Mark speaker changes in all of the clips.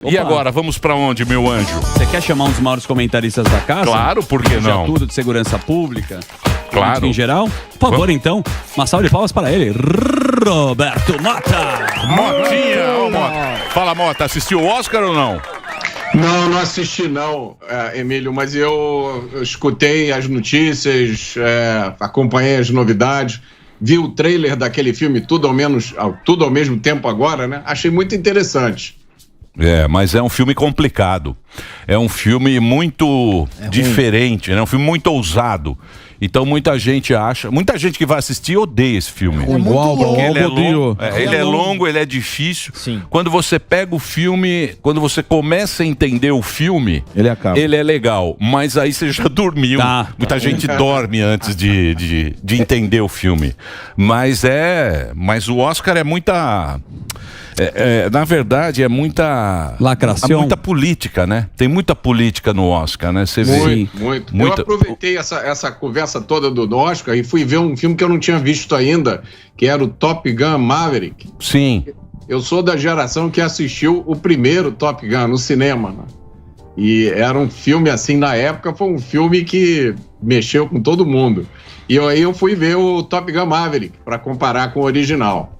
Speaker 1: E agora, vamos pra onde, meu anjo?
Speaker 2: Você quer chamar um dos maiores comentaristas da casa?
Speaker 1: Claro, por que não?
Speaker 2: Tudo de segurança pública.
Speaker 1: Claro.
Speaker 2: Em geral? Por favor, então, uma salva de palmas para ele, Roberto Mota.
Speaker 1: Motinha, ô Mota. Fala, Mota, assistiu o Oscar ou não?
Speaker 3: Não assisti não, Emílio, mas eu escutei as notícias, acompanhei as novidades, vi o trailer daquele filme tudo ao mesmo tempo agora, né? Achei muito interessante.
Speaker 1: Mas é um filme complicado. É um filme muito diferente, né? É um filme muito ousado. Então muita gente que vai assistir odeia esse filme. Ele é longo, ele é difícil.
Speaker 4: Sim.
Speaker 1: Quando você pega o filme, quando você começa a entender o filme, ele é legal. Mas aí você já dormiu. Muita gente dorme antes de entender o filme. Mas o Oscar é muita... na verdade, é muita...
Speaker 2: lacração.
Speaker 1: Muita política, né? Tem muita política no Oscar, né? Você
Speaker 3: vê... Muito. Eu aproveitei essa conversa toda do Oscar e fui ver um filme que eu não tinha visto ainda, que era o Top Gun Maverick.
Speaker 1: Sim.
Speaker 3: Eu sou da geração que assistiu o primeiro Top Gun no cinema, né? E era um filme, assim, na época, foi um filme que mexeu com todo mundo. E aí eu fui ver o Top Gun Maverick, para comparar com o original.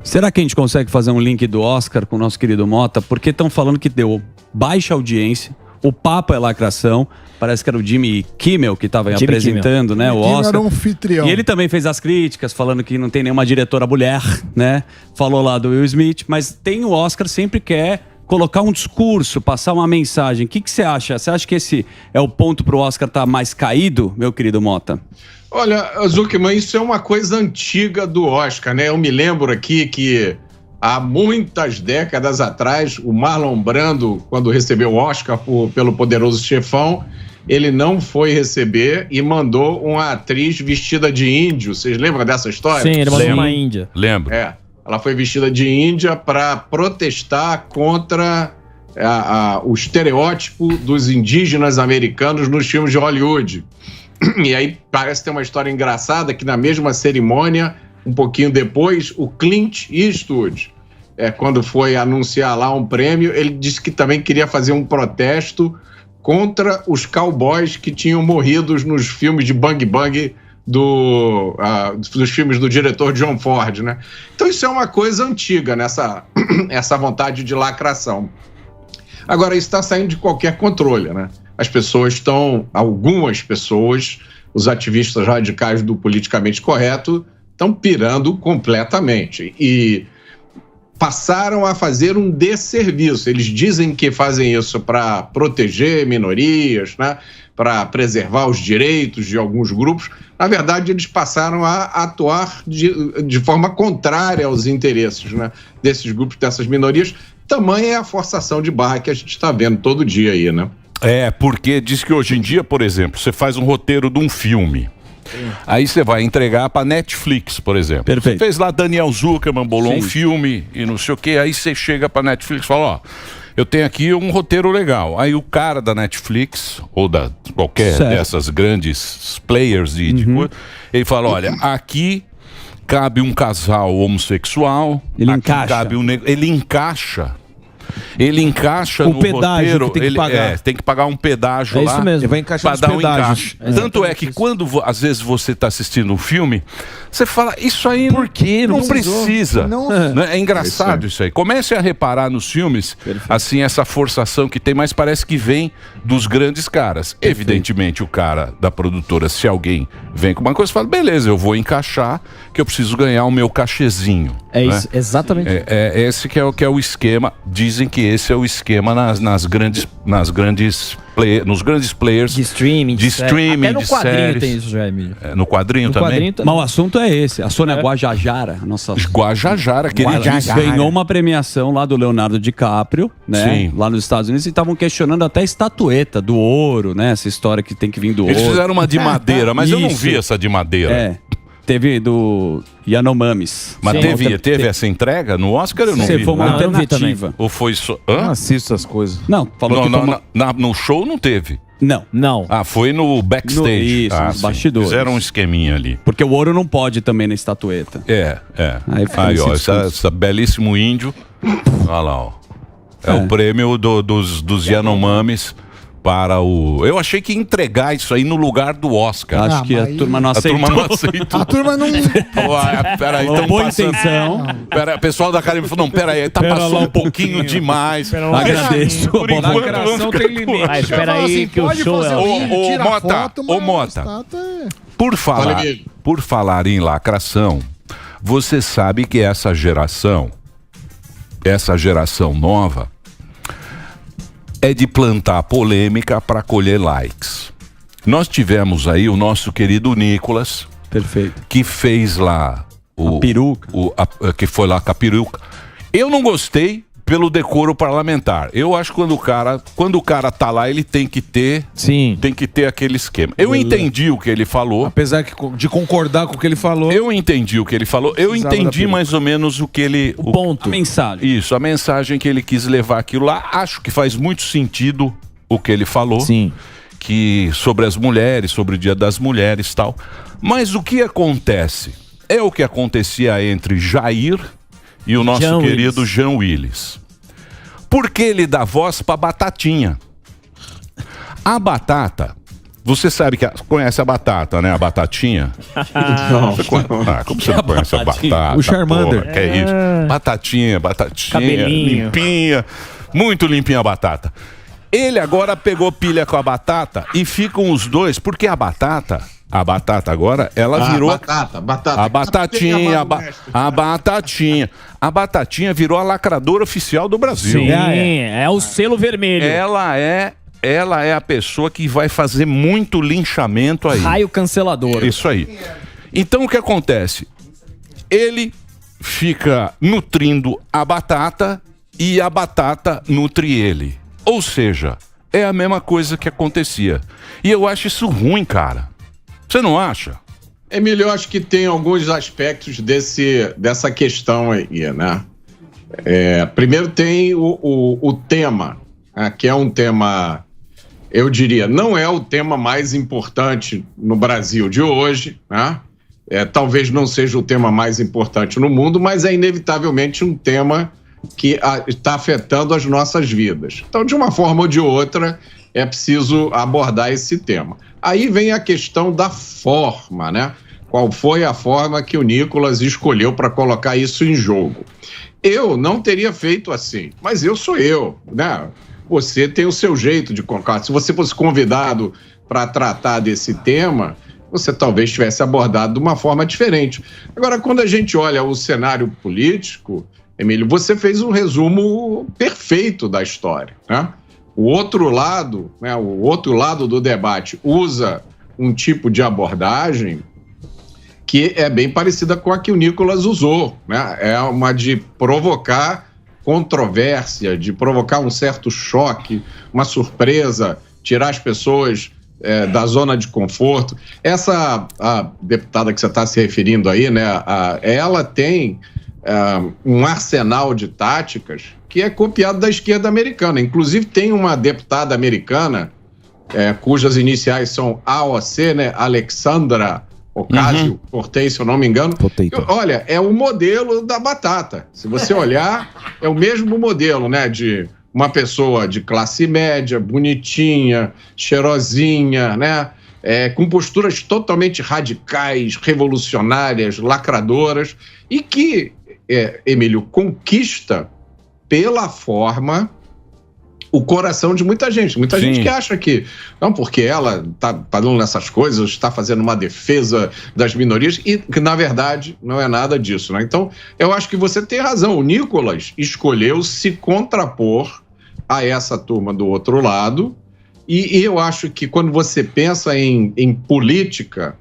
Speaker 2: Será que a gente consegue fazer um link do Oscar com o nosso querido Mota? Porque estão falando que deu baixa audiência, o papo é lacração, parece que era o Jimmy Kimmel que estava apresentando, né, o Oscar.
Speaker 5: Era um anfitrião.
Speaker 2: E ele também fez as críticas, falando que não tem nenhuma diretora mulher, né? Falou lá do Will Smith, mas tem o Oscar, sempre quer colocar um discurso, passar uma mensagem. O que você acha? Você acha que esse é o ponto para o Oscar estar mais caído, meu querido Mota?
Speaker 3: Olha, Zuckerman, isso é uma coisa antiga do Oscar, né? Eu me lembro aqui que há muitas décadas atrás, o Marlon Brando, quando recebeu o Oscar pelo Poderoso Chefão, ele não foi receber e mandou uma atriz vestida de índio. Vocês lembram dessa história?
Speaker 4: Sim, ele mandou uma índia.
Speaker 1: Lembro.
Speaker 3: Ela foi vestida de índia para protestar contra o estereótipo dos indígenas americanos nos filmes de Hollywood. E aí parece ter uma história engraçada que na mesma cerimônia, um pouquinho depois, o Clint Eastwood, quando foi anunciar lá um prêmio, ele disse que também queria fazer um protesto contra os cowboys que tinham morrido nos filmes de Bang Bang dos filmes do diretor John Ford, né? Então isso é uma coisa antiga, essa vontade de lacração. Agora, isso está saindo de qualquer controle, né? Algumas pessoas, os ativistas radicais do politicamente correto, estão pirando completamente e passaram a fazer um desserviço. Eles dizem que fazem isso para proteger minorias, né? Para preservar os direitos de alguns grupos. Na verdade, eles passaram a atuar de forma contrária aos interesses, né? Desses grupos, dessas minorias. Tamanha é a forçação de barra que a gente está vendo todo dia aí, né?
Speaker 1: Porque diz que hoje em dia, por exemplo, você faz um roteiro de um filme. Aí você vai entregar pra Netflix, por exemplo.
Speaker 2: Perfeito.
Speaker 1: Você fez lá Daniel Zuckerman, bolou um filme e não sei o quê. Aí você chega pra Netflix e fala, eu tenho aqui um roteiro legal. Aí o cara da Netflix, ou da qualquer dessas grandes players de coisa, ele fala, olha, aqui cabe um casal homossexual,
Speaker 2: ele encaixa.
Speaker 1: Ele encaixa
Speaker 2: o
Speaker 1: no
Speaker 2: pedágio
Speaker 1: roteiro,
Speaker 2: que tem que pagar.
Speaker 1: Tem que pagar um pedágio lá.
Speaker 4: Isso mesmo.
Speaker 5: Ele vai encaixar
Speaker 1: para dar um
Speaker 5: pedágios.
Speaker 1: encaixe. Tanto é que quando às vezes você está assistindo um filme, você fala, isso aí por quê? Não precisa.
Speaker 5: Não.
Speaker 1: É engraçado isso aí. Comece a reparar nos filmes, assim, essa forçação que tem, mas parece que vem dos grandes caras. Evidentemente, o cara da produtora, se alguém vem com uma coisa, fala, beleza, eu vou encaixar, que eu preciso ganhar o meu cachezinho.
Speaker 4: É isso, exatamente.
Speaker 1: Esse que é o esquema. Dizem que esse é o esquema nos grandes players
Speaker 4: de streaming,
Speaker 1: até
Speaker 4: no quadrinho tem isso já, Emílio.
Speaker 1: No quadrinho também?
Speaker 2: Mas o assunto é esse. A Sônia Guajajara, nossa...
Speaker 1: Guajajara, que ele
Speaker 2: ganhou uma premiação lá do Leonardo DiCaprio, né?
Speaker 1: Sim.
Speaker 2: Lá nos Estados Unidos, e estavam questionando até a estatueta do ouro, né? Essa história que tem que vir do ouro.
Speaker 1: Eles fizeram uma de madeira, mas eu não vi essa de madeira.
Speaker 2: Teve do Yanomamis.
Speaker 1: Mas teve essa entrega no Oscar? Eu não vi.
Speaker 2: Foi uma alternativa.
Speaker 1: Ou foi só...
Speaker 5: Não assisto essas coisas.
Speaker 2: Não, falou que
Speaker 1: no show não teve.
Speaker 2: Não.
Speaker 1: Foi no backstage.
Speaker 2: Nos bastidores.
Speaker 1: Fizeram um esqueminha ali.
Speaker 2: Porque o ouro não pode também na estatueta.
Speaker 1: Aí ó, esse belíssimo índio. Olha lá, ó. É o prêmio dos Yanomamis para o... Eu achei que ia entregar isso aí no lugar do Oscar.
Speaker 2: Acho que a turma não aceitou.
Speaker 1: A turma não... Peraí, então
Speaker 2: boa intenção.
Speaker 1: O pessoal da Academia falou, não, peraí, tá passando um pouquinho demais.
Speaker 2: Agradeço.
Speaker 1: Por enquanto,
Speaker 5: lacração tem limite.
Speaker 6: Ah, espera aí que o show é...
Speaker 1: Ô, Mota, por falar em lacração, você sabe que essa geração nova, é de plantar polêmica para colher likes. Nós tivemos aí o nosso querido Nicolas,
Speaker 2: perfeito,
Speaker 1: que fez lá
Speaker 2: a peruca,
Speaker 1: que foi lá com a peruca. Eu não gostei pelo decoro parlamentar. Eu acho que quando o cara tá lá, ele tem que ter, aquele esquema. Eu entendi o que ele falou.
Speaker 5: Apesar de concordar com o que ele falou.
Speaker 1: Eu entendi o que ele falou. Eu entendi mais ou menos o que ele...
Speaker 2: O ponto. A mensagem.
Speaker 1: Isso, a mensagem que ele quis levar aquilo lá. Acho que faz muito sentido o que ele falou.
Speaker 6: Sim.
Speaker 1: Que sobre as mulheres, sobre o Dia das Mulheres e tal. Mas o que acontece? É o que acontecia entre Jair e o nosso querido Jean Willis. Porque ele dá voz pra Batatinha. A Batata, você sabe que conhece a Batata, né? A Batatinha. Como você não conhece a Batata?
Speaker 5: O Charmander.
Speaker 1: Porra, que é isso? Batatinha.
Speaker 6: Cabelinho.
Speaker 1: Limpinha. Muito limpinha a Batata. Ele agora pegou pilha com a Batata e ficam os dois, porque a Batata agora, ela virou... A Batatinha virou a lacradora oficial do Brasil.
Speaker 6: Sim, é o selo vermelho.
Speaker 1: Ela é a pessoa que vai fazer muito linchamento aí.
Speaker 6: Raio cancelador.
Speaker 1: Isso aí. Então o que acontece? Ele fica nutrindo a Batata e a Batata nutre ele. Ou seja, é a mesma coisa que acontecia. E eu acho isso ruim, cara. Você não acha?
Speaker 3: Emílio, eu acho que tem alguns aspectos dessa questão aí, né? Primeiro tem o tema, né? Que é um tema, eu diria, não é o tema mais importante no Brasil de hoje, né? Talvez não seja o tema mais importante no mundo, mas é inevitavelmente um tema que está afetando as nossas vidas. Então, de uma forma ou de outra, é preciso abordar esse tema. Aí vem a questão da forma, né? Qual foi a forma que o Nicolas escolheu para colocar isso em jogo? Eu não teria feito assim, mas eu sou eu, né? Você tem o seu jeito de colocar. Se você fosse convidado para tratar desse tema, você talvez tivesse abordado de uma forma diferente. Agora, quando a gente olha o cenário político, Emílio, você fez um resumo perfeito da história, né? O outro lado, né, o outro lado do debate usa um tipo de abordagem que é bem parecida com a que o Nicolas usou, né? É uma de provocar controvérsia, de provocar um certo choque, uma surpresa, tirar as pessoas da zona de conforto. A deputada que você está se referindo aí, né, ela tem um arsenal de táticas que é copiado da esquerda americana. Inclusive, tem uma deputada americana, cujas iniciais são AOC, né? Alexandra Ocasio-Cortez, se eu não me engano. Olha, é o modelo da Batata. Se você olhar, é o mesmo modelo, né? De uma pessoa de classe média, bonitinha, cheirosinha, né? Com posturas totalmente radicais, revolucionárias, lacradoras, e que, Emílio, conquista pela forma o coração de muita gente. Muita gente que acha que, não, porque ela está falando nessas coisas, está fazendo uma defesa das minorias, e que, na verdade, não é nada disso, né? Então, eu acho que você tem razão. O Nicolas escolheu se contrapor a essa turma do outro lado, e eu acho que quando você pensa em política,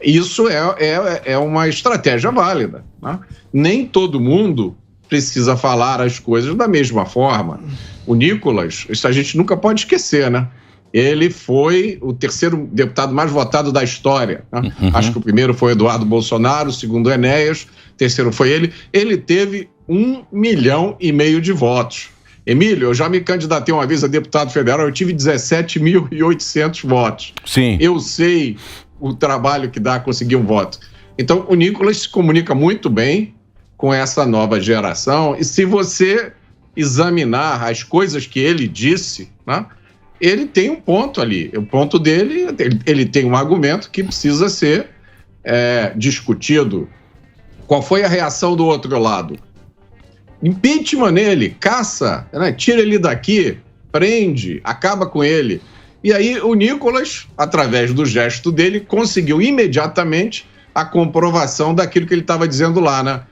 Speaker 3: isso é uma estratégia válida, né? Nem todo mundo precisa falar as coisas da mesma forma. O Nicolas, isso a gente nunca pode esquecer, né? Ele foi o terceiro deputado mais votado da história, né? Acho que o primeiro foi Eduardo Bolsonaro, o segundo Enéas, o terceiro foi ele. Ele teve 1,5 milhão de votos. Emílio, eu já me candidatei uma vez a deputado federal, eu tive 17.800 votos.
Speaker 1: Sim.
Speaker 3: Eu sei o trabalho que dá conseguir um voto. Então, o Nicolas se comunica muito bem com essa nova geração, e se você examinar as coisas que ele disse, né, ele tem um ponto ali. O ponto dele, ele tem um argumento que precisa ser discutido. Qual foi a reação do outro lado? Impeachment nele, caça, né, tira ele daqui, prende, acaba com ele. E aí o Nicolas, através do gesto dele, conseguiu imediatamente a comprovação daquilo que ele estava dizendo lá, né?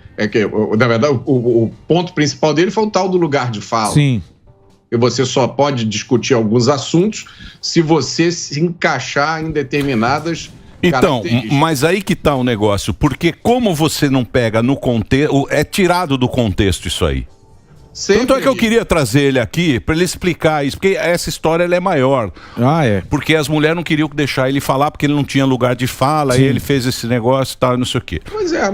Speaker 3: Na verdade, o ponto principal dele foi o tal do lugar de fala.
Speaker 5: Sim.
Speaker 3: E você só pode discutir alguns assuntos se você se encaixar em determinadas
Speaker 1: Então,
Speaker 3: características.
Speaker 1: mas aí que tá o negócio, porque como você não pega no contexto, é tirado do contexto isso aí.
Speaker 3: Sempre.
Speaker 1: Tanto é que eu queria trazer ele aqui para ele explicar isso, porque essa história ela é maior. Porque as mulheres não queriam deixar ele falar, porque ele não tinha lugar de fala,
Speaker 5: Sim.
Speaker 1: e ele fez esse negócio e tal, não sei o quê.
Speaker 3: Pois é,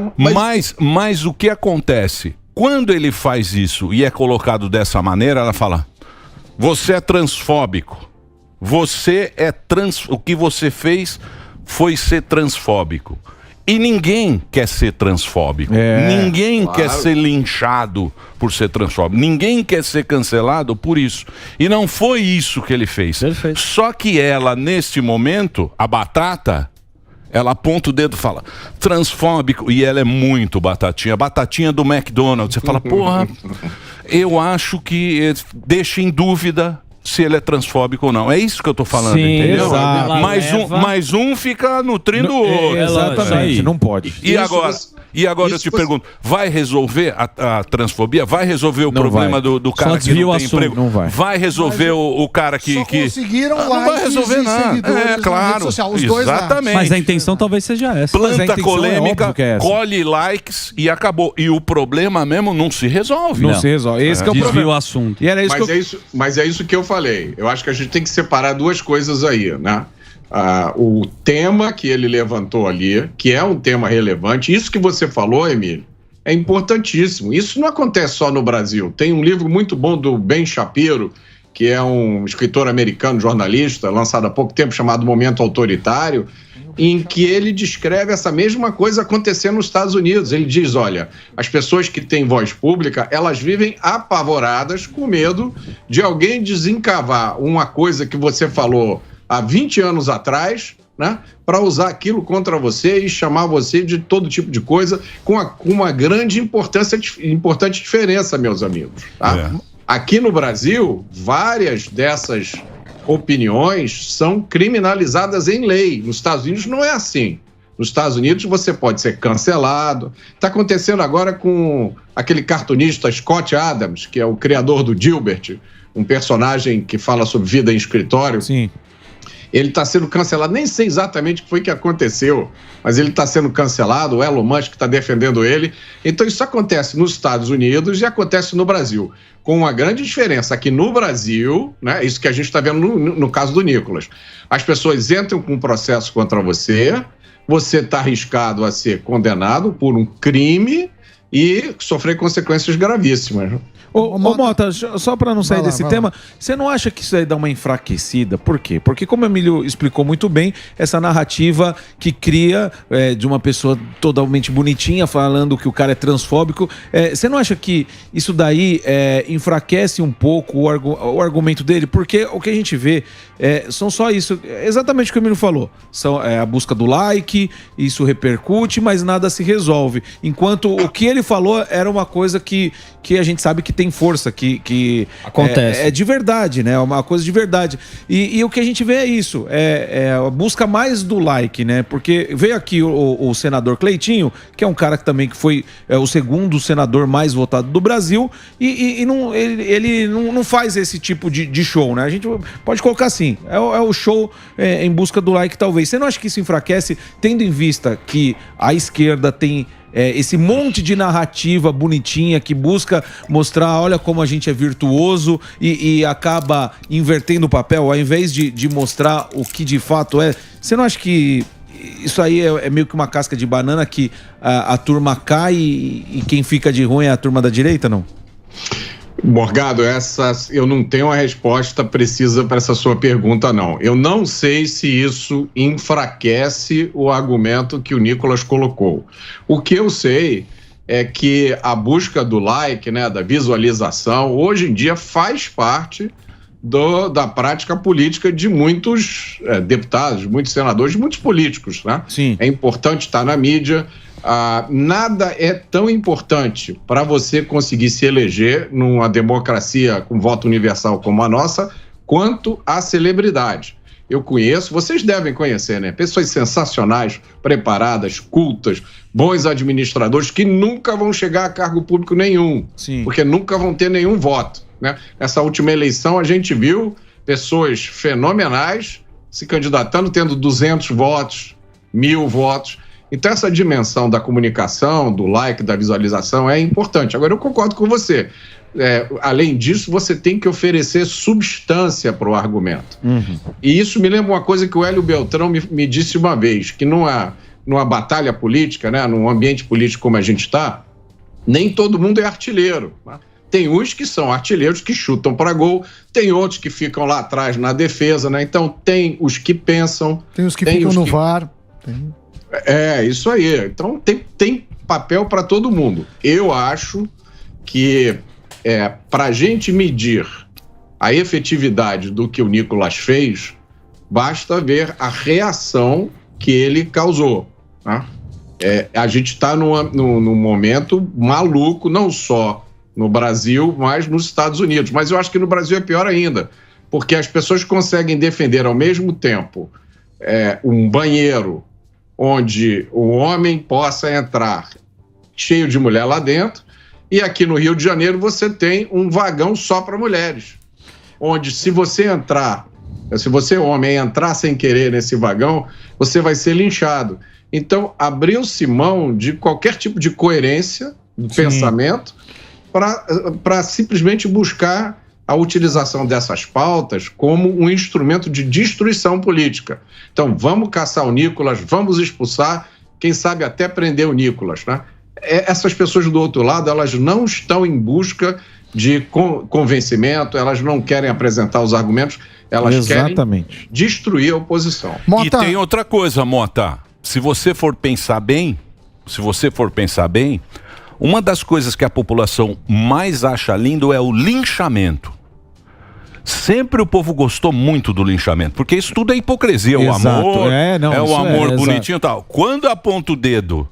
Speaker 1: Mas o que acontece? Quando ele faz isso e é colocado dessa maneira, ela fala: você é transfóbico. O que você fez foi ser transfóbico. E ninguém quer ser transfóbico. Ninguém quer ser linchado por ser transfóbico. Ninguém quer ser cancelado por isso. E não foi isso que ele fez.
Speaker 4: Perfeito.
Speaker 1: Só que ela, neste momento, a Batata, ela aponta o dedo e fala: transfóbico. E ela é muito batatinha. Batatinha do McDonald's. Você fala: porra, eu acho que deixa em dúvida se ele é transfóbico ou não. É isso que eu tô falando,
Speaker 6: Sim,
Speaker 1: entendeu?
Speaker 6: exato.
Speaker 1: Mais um fica nutrindo o outro.
Speaker 5: Exatamente, não pode.
Speaker 1: E agora eu te pergunto, vai resolver a transfobia? Vai resolver o problema do cara que não tem emprego?
Speaker 5: Não vai.
Speaker 1: Vai resolver o cara que...
Speaker 7: Só conseguiram
Speaker 1: não vai
Speaker 7: likes
Speaker 1: resolver
Speaker 7: e
Speaker 1: nada.
Speaker 7: seguidores na
Speaker 1: Claro.
Speaker 7: rede social, os dois lados.
Speaker 1: Exatamente.
Speaker 2: Mas a intenção talvez seja essa.
Speaker 5: Mas a
Speaker 1: Planta
Speaker 5: intenção é
Speaker 1: polêmica,
Speaker 5: óbvio que é essa.
Speaker 1: colhe likes e acabou. E o problema mesmo não se resolve.
Speaker 5: Não se resolve. Esse que é o
Speaker 2: Desvia
Speaker 5: problema.
Speaker 2: o assunto.
Speaker 5: E era isso
Speaker 3: Mas é isso que eu falei. Eu acho que a gente tem que separar duas coisas aí, né? O tema que ele levantou ali, que é um tema relevante, isso que você falou, Emílio, é importantíssimo. Isso não acontece só no Brasil. Tem um livro muito bom do Ben Shapiro, que é um escritor americano, jornalista, lançado há pouco tempo, chamado Momento Autoritário, em que ele descreve essa mesma coisa acontecendo nos Estados Unidos. Ele diz, olha, as pessoas que têm voz pública, elas vivem apavoradas com medo de alguém desencavar uma coisa que você falou há 20 anos atrás, né, para usar aquilo contra você e chamar você de todo tipo de coisa, com uma grande importante diferença, meus amigos. Tá? Aqui no Brasil, várias dessas opiniões são criminalizadas em lei. Nos Estados Unidos não é assim. Nos Estados Unidos você pode ser cancelado. Está acontecendo agora com aquele cartunista Scott Adams, que é o criador do Dilbert, um personagem que fala sobre vida em escritório.
Speaker 5: Sim.
Speaker 3: Ele está sendo cancelado, nem sei exatamente o que foi que aconteceu, mas ele está sendo cancelado, o Elon Musk está defendendo ele. Então isso acontece nos Estados Unidos e acontece no Brasil, com uma grande diferença. Aqui no Brasil, né, isso que a gente está vendo no caso do Nicolas, as pessoas entram com um processo contra você, você está arriscado a ser condenado por um crime e sofrer consequências gravíssimas.
Speaker 5: Ô Mota, só para não sair desse tema, você não acha que isso aí dá uma enfraquecida? Por quê? Porque, como o Emílio explicou muito bem, essa narrativa que cria de uma pessoa totalmente bonitinha falando que o cara é transfóbico, você não acha que isso daí enfraquece um pouco o argumento dele? Porque o que a gente vê são só isso, exatamente o que o Emílio falou, são a busca do like, isso repercute, mas nada se resolve. Enquanto o que ele falou era uma coisa que a gente sabe que tem força, que
Speaker 4: acontece.
Speaker 5: É de verdade, né? É uma coisa de verdade. E o que a gente vê é isso, a busca mais do like, né? Porque veio aqui o senador Cleitinho, que é um cara que também foi o segundo senador mais votado do Brasil, e ele não faz esse tipo de show, né? A gente pode colocar assim, é o show em busca do like, talvez. Você não acha que isso enfraquece, tendo em vista que a esquerda tem esse monte de narrativa bonitinha que busca mostrar, olha como a gente é virtuoso e acaba invertendo o papel, ao invés de mostrar o que de fato é? Você não acha que isso aí é meio que uma casca de banana que a turma cai e quem fica de ruim é a turma da direita, não?
Speaker 3: Morgado, eu não tenho uma resposta precisa para essa sua pergunta, não. Eu não sei se isso enfraquece o argumento que o Nicolas colocou. O que eu sei é que a busca do like, né, da visualização, hoje em dia faz parte da prática política de muitos deputados, muitos senadores, muitos políticos, né?
Speaker 5: Sim.
Speaker 3: É importante estar na mídia. Nada é tão importante para você conseguir se eleger numa democracia com voto universal como a nossa, quanto a celebridade. Eu conheço, vocês devem conhecer, né? Pessoas sensacionais, preparadas, cultas, bons administradores que nunca vão chegar a cargo público nenhum,
Speaker 5: Sim.
Speaker 3: porque nunca vão ter nenhum voto, né? Nessa última eleição a gente viu pessoas fenomenais se candidatando, tendo 200 votos, 1.000 votos. Então essa dimensão da comunicação, do like, da visualização é importante. Agora eu concordo com você. Além disso, você tem que oferecer substância para o argumento. Uhum. E isso me lembra uma coisa que o Hélio Beltrão me disse uma vez, que numa batalha política, né, num ambiente político como a gente está, nem todo mundo é artilheiro. Né? Tem uns que são artilheiros que chutam para gol, tem outros que ficam lá atrás na defesa, né? Então tem os que pensam...
Speaker 7: Tem os que ficam no VAR.
Speaker 3: Isso aí. Então tem papel para todo mundo. Eu acho que para a gente medir a efetividade do que o Nicolas fez, basta ver a reação que ele causou. Né? A gente está num momento maluco, não só no Brasil, mas nos Estados Unidos. Mas eu acho que no Brasil é pior ainda, porque as pessoas conseguem defender ao mesmo tempo um banheiro onde o homem possa entrar cheio de mulher lá dentro, e aqui no Rio de Janeiro você tem um vagão só para mulheres, onde se você homem entrar sem querer nesse vagão, você vai ser linchado. Então abriu-se mão de qualquer tipo de coerência do pensamento para simplesmente buscar a utilização dessas pautas como um instrumento de destruição política. Então vamos caçar o Nicolas, vamos expulsar, quem sabe até prender o Nicolas, né? Essas pessoas do outro lado, elas não estão em busca de convencimento, elas não querem apresentar os argumentos, elas querem destruir a oposição.
Speaker 1: Mota. E tem outra coisa, Mota. Se você for pensar bem, uma das coisas que a população mais acha lindo é o linchamento. Sempre o povo gostou muito do linchamento, porque isso tudo é hipocrisia, o amor, o amor bonitinho e tal. Quando aponta o dedo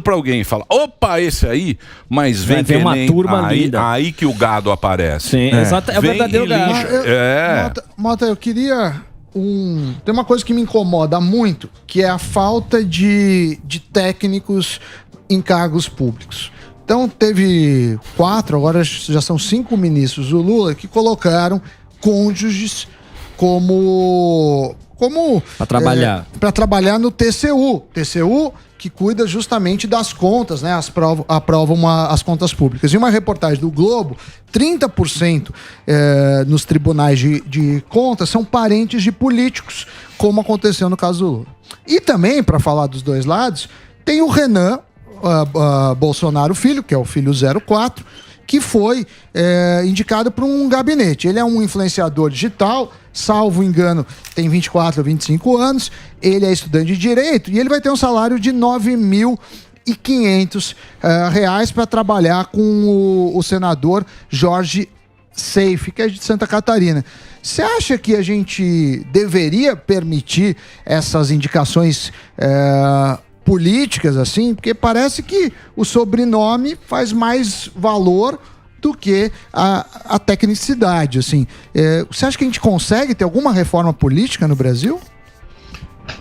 Speaker 1: para alguém e fala, opa, esse aí, mas vem
Speaker 6: tem uma turma linda.
Speaker 1: Aí que o gado aparece.
Speaker 6: Sim, exato, é o verdadeiro gado.
Speaker 7: Mota, eu queria... Tem uma coisa que me incomoda muito, que é a falta de técnicos em cargos públicos. Então teve 4, agora já são 5 ministros do Lula que colocaram cônjuges como para trabalhar no TCU que cuida justamente das contas, né? Aprovam as contas públicas. Em uma reportagem do Globo, 30% nos tribunais de contas são parentes de políticos, como aconteceu no caso do Lula. E também, para falar dos dois lados, tem o Renan Bolsonaro Filho, que é o filho 04, que foi indicado para um gabinete. Ele é um influenciador digital, salvo engano, tem 24 ou 25 anos, ele é estudante de Direito e ele vai ter um salário de R$ 9.500 para trabalhar com o senador Jorge Seife, que é de Santa Catarina. Você acha que a gente deveria permitir essas indicações políticas, assim? Porque parece que o sobrenome faz mais valor do que a tecnicidade, assim. Você acha que a gente consegue ter alguma reforma política no Brasil?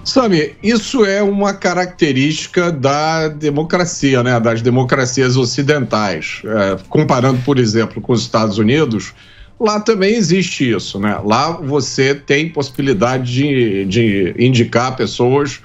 Speaker 3: Sami, isso é uma característica da democracia, né? Das democracias ocidentais. Comparando, por exemplo, com os Estados Unidos, lá também existe isso, né? Lá você tem possibilidade de indicar pessoas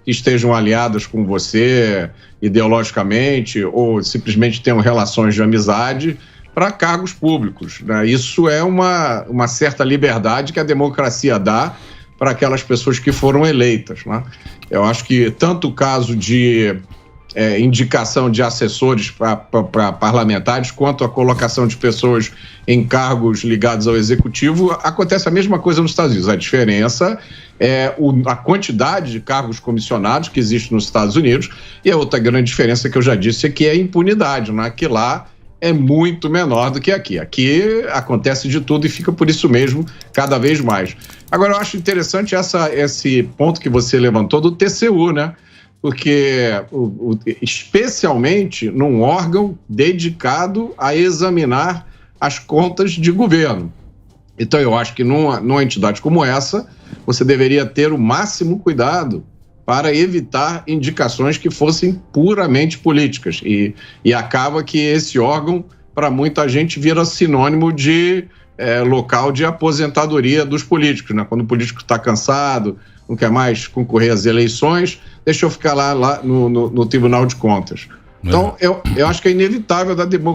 Speaker 3: que estejam aliadas com você ideologicamente ou simplesmente tenham relações de amizade para cargos públicos, né? Isso é uma certa liberdade que a democracia dá para aquelas pessoas que foram eleitas, né? Eu acho que tanto o caso de indicação de assessores para parlamentares, quanto a colocação de pessoas em cargos ligados ao executivo, acontece a mesma coisa nos Estados Unidos. A diferença é a quantidade de cargos comissionados que existe nos Estados Unidos, e a outra grande diferença que eu já disse é que é a impunidade, né? Que lá é muito menor do que aqui. Aqui acontece de tudo e fica por isso mesmo cada vez mais. Agora, eu acho interessante esse ponto que você levantou do TCU, né? Porque, especialmente num órgão dedicado a examinar as contas de governo. Então, eu acho que numa entidade como essa, você deveria ter o máximo cuidado para evitar indicações que fossem puramente políticas. E acaba que esse órgão, para muita gente, vira sinônimo de local de aposentadoria dos políticos, né? Quando o político está cansado, não quer mais concorrer às eleições, deixa eu ficar lá no Tribunal de Contas. Então, eu acho que é inevitável,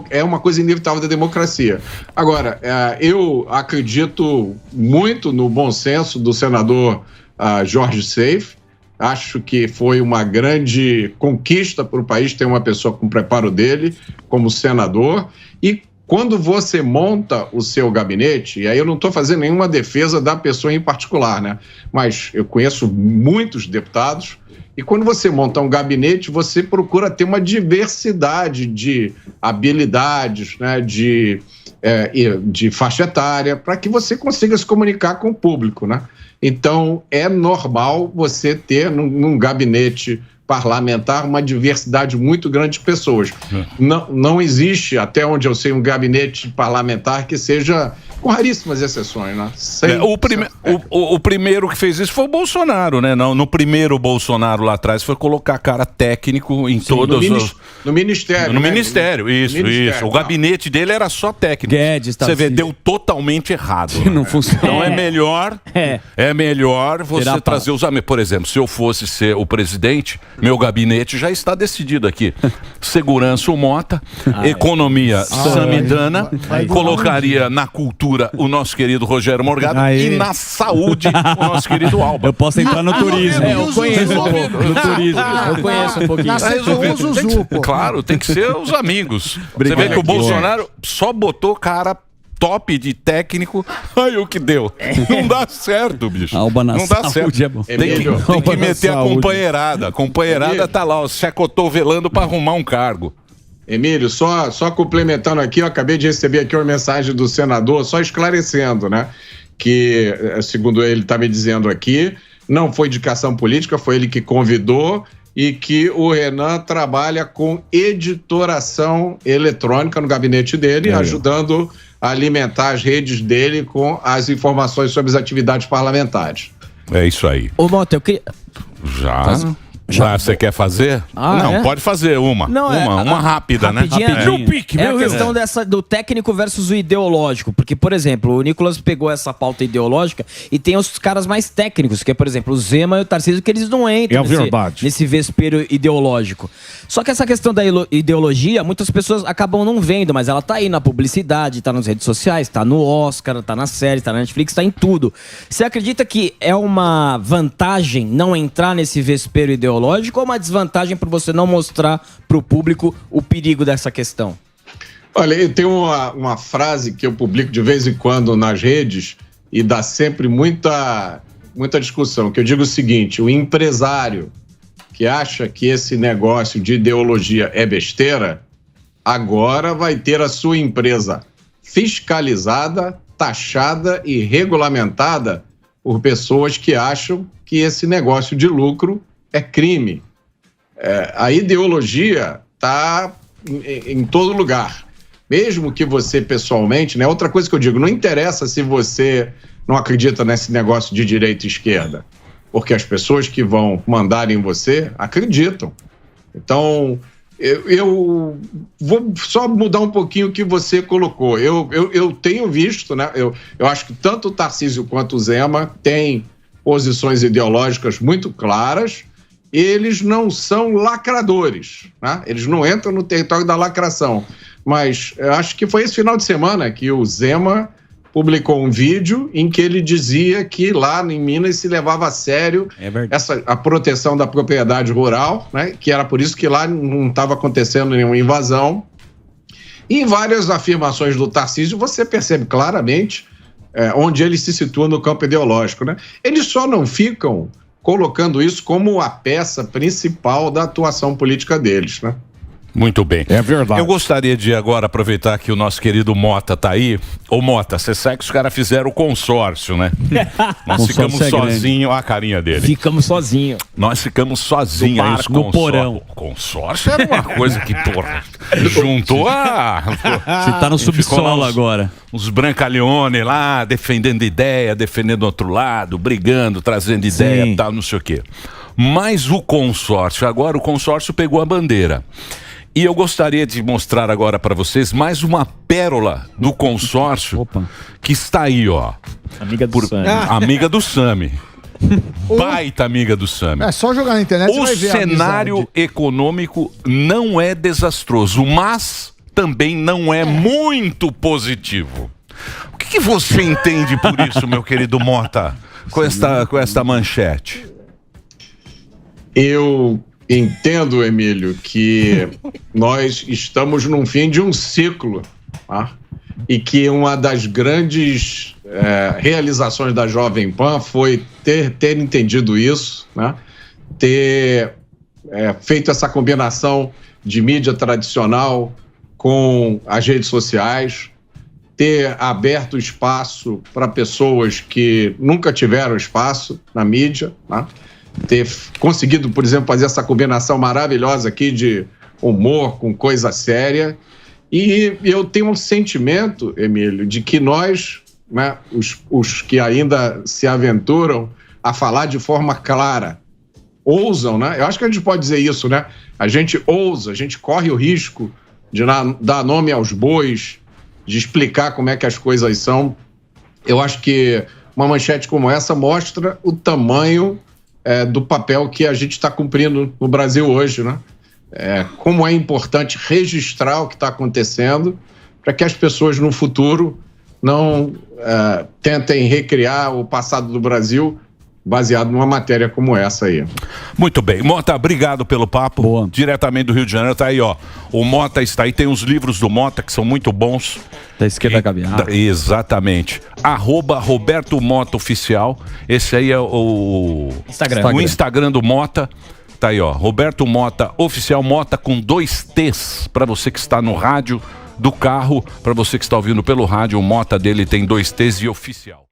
Speaker 3: é uma coisa inevitável da democracia. Agora, eu acredito muito no bom senso do senador Jorge Seif. Acho que foi uma grande conquista para o país ter uma pessoa com o preparo dele como senador. E quando você monta o seu gabinete, e aí eu não estou fazendo nenhuma defesa da pessoa em particular, né? Mas eu conheço muitos deputados, e quando você monta um gabinete, você procura ter uma diversidade de habilidades, né? De faixa etária, para que você consiga se comunicar com o público, né? Então, é normal você ter num gabinete parlamentar uma diversidade muito grande de pessoas. Não existe, até onde eu sei, um gabinete parlamentar que seja, com raríssimas exceções, né?
Speaker 1: O primeiro que fez isso foi o Bolsonaro, né? No primeiro Bolsonaro lá atrás foi colocar cara técnico em todos os...
Speaker 3: No Ministério.
Speaker 1: No Ministério, isso. O gabinete dele era só técnico.
Speaker 2: Guedes,
Speaker 1: você vê, deu totalmente errado.
Speaker 2: Não funciona.
Speaker 1: Então é melhor você trazer os amigos. Por exemplo, se eu fosse ser o presidente, meu gabinete já está decidido aqui. Segurança, o Mota. Economia, Samidana. Colocaria na cultura o nosso querido Rogério Morgado. E na saúde, o nosso querido Alba.
Speaker 2: Eu posso entrar no turismo.
Speaker 4: Eu conheço um pouco.
Speaker 2: No turismo.
Speaker 4: Eu conheço um pouquinho.
Speaker 1: Claro, tem que ser os amigos. Você vê que o Bolsonaro só botou cara top de técnico, aí o que deu? Não dá certo, bicho. Não dá certo.
Speaker 2: É bom.
Speaker 1: Tem que meter a companheirada. A companheirada tá lá, se acotovelando para arrumar um cargo.
Speaker 3: Emílio, só complementando aqui, eu acabei de receber aqui uma mensagem do senador, só esclarecendo, né? Que, segundo ele está me dizendo aqui, não foi indicação política, foi ele que convidou, e que o Renan trabalha com editoração eletrônica no gabinete dele, ajudando a alimentar as redes dele com as informações sobre as atividades parlamentares.
Speaker 1: É isso aí.
Speaker 4: Ô, Mota, eu queria...
Speaker 1: Já você quer fazer? Não, pode fazer uma. Uma rápida, né?
Speaker 4: É a questão do técnico versus o ideológico. Porque, por exemplo, o Nicolas pegou essa pauta ideológica e tem os caras mais técnicos, que é, por exemplo, o Zema e o Tarcísio, que eles não entram nesse vespeiro ideológico. Só que essa questão da ideologia, muitas pessoas acabam não vendo, mas ela tá aí na publicidade, tá nas redes sociais, tá no Oscar, tá na série, tá na Netflix, tá em tudo. Você acredita que é uma vantagem não entrar nesse vespeiro ideológico ou uma desvantagem para você não mostrar para o público o perigo dessa questão?
Speaker 3: Olha, eu tenho uma frase que eu publico de vez em quando nas redes e dá sempre muita discussão, que eu digo o seguinte: o empresário que acha que esse negócio de ideologia é besteira, agora vai ter a sua empresa fiscalizada, taxada e regulamentada por pessoas que acham que esse negócio de lucro é crime. A ideologia está em todo lugar. Mesmo que você pessoalmente, né? Outra coisa que eu digo, não interessa se você não acredita nesse negócio de direita e esquerda, porque as pessoas que vão mandar em você acreditam. Então, eu vou só mudar um pouquinho o que você colocou. Eu tenho visto, né? Eu acho que tanto o Tarcísio quanto o Zema têm posições ideológicas muito claras. Eles não são lacradores, né? Eles não entram no território da lacração. Mas eu acho que foi esse final de semana que o Zema publicou um vídeo em que ele dizia que lá em Minas se levava a sério a proteção da propriedade rural, né? Que era por isso que lá não estava acontecendo nenhuma invasão. E em várias afirmações do Tarcísio você percebe claramente onde ele se situa no campo ideológico, né? Eles só não ficam colocando isso como a peça principal da atuação política deles, né?
Speaker 1: Muito bem.
Speaker 6: É verdade.
Speaker 1: Eu gostaria de agora aproveitar que o nosso querido Mota tá aí. Ô Mota, você sabe que os caras fizeram o consórcio, né? Nós ficamos sozinhos, olha a carinha dele.
Speaker 4: Ficamos sozinhos.
Speaker 1: Nós ficamos sozinhos
Speaker 2: no porão.
Speaker 1: O consórcio era uma coisa que, porra, juntou a...
Speaker 2: Você tá no subsolo agora.
Speaker 1: Os Brancaleone lá, defendendo ideia, defendendo outro lado, brigando, trazendo ideia e tal, não sei o quê. Mas o consórcio, agora o consórcio pegou a bandeira. E eu gostaria de mostrar agora para vocês mais uma pérola do consórcio que está aí, ó.
Speaker 4: Amiga do Sami.
Speaker 1: Amiga do Sami. Baita amiga do Sami.
Speaker 7: É só jogar na internet.
Speaker 1: O cenário econômico não é desastroso, mas também não é muito positivo. O que você entende por isso, meu querido Mota, com esta manchete?
Speaker 3: Eu entendo, Emílio, que nós estamos no fim de um ciclo, tá? E que uma das grandes realizações da Jovem Pan foi ter entendido isso, né? Ter feito essa combinação de mídia tradicional com as redes sociais, ter aberto espaço para pessoas que nunca tiveram espaço na mídia, né? Ter conseguido, por exemplo, fazer essa combinação maravilhosa aqui de humor com coisa séria. E eu tenho um sentimento, Emílio, de que nós, né, os que ainda se aventuram a falar de forma clara, ousam, né? Eu acho que a gente pode dizer isso, né? A gente ousa, a gente corre o risco de dar nome aos bois, de explicar como é que as coisas são. Eu acho que uma manchete como essa mostra o tamanho do papel que a gente está cumprindo no Brasil hoje, né? Como é importante registrar o que está acontecendo para que as pessoas no futuro não tentem recriar o passado do Brasil baseado numa matéria como essa aí.
Speaker 1: Muito bem. Mota, obrigado pelo papo. Boa. Diretamente do Rio de Janeiro, tá aí, ó. O Mota está aí, tem os livros do Mota que são muito bons.
Speaker 2: Da esquerda cabeça.
Speaker 1: Exatamente. @Roberto Mota Oficial. Esse aí é o Instagram do Mota. Tá aí, ó. Roberto Mota Oficial, Mota com 2 T's. Para você que está no rádio do carro, para você que está ouvindo pelo rádio, o Mota dele tem 2 T's e oficial.